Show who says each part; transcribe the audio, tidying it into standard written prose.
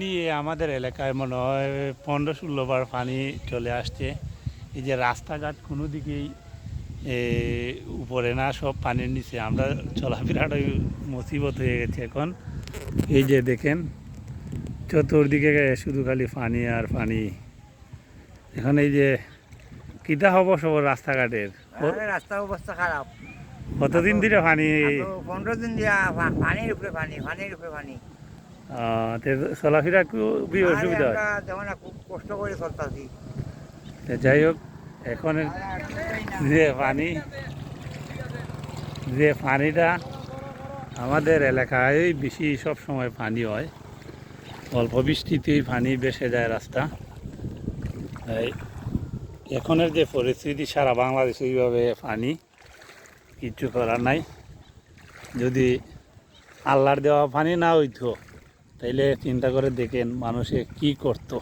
Speaker 1: নিয়ে আমাদের এলাকায় মনে হয় 15-16 বার পানি চলে আসছে। এই যে রাস্তাঘাট কোনো দিকেই উপরে না, সব পানির নিচে। আমরা চলাফেরাটা মুসিবত হয়ে গেছে এখন। এই যে দেখেন চতুর্দিকে শুধু খালি পানি আর পানি। এখন এই যে কিতা হব সব রাস্তাঘাটের,
Speaker 2: রাস্তার অবস্থা খারাপ।
Speaker 1: কতদিন ধরে পানি?
Speaker 2: 15 দিন দিয়া পানির উপরে পানি, পানির উপরে পানি।
Speaker 1: চলাফেরা খুবই অসুবিধা হয়।
Speaker 2: যেমন খুব কষ্ট করে চলতেছি।
Speaker 1: যাই হোক, এখন যে পানিটা আমাদের এলাকায় বেশি সব সময় পানি হয়, অল্প বৃষ্টিতেই পানি ভেসে যায় রাস্তা। এই এখনের যে পরিস্থিতি সারা বাংলাদেশে এইভাবে পানি, কিচ্ছু করার নাই। যদি আল্লাহর দেওয়া পানি না হইতো তাইলে চিন্তা করে দেখেন মানুষে কি করতো।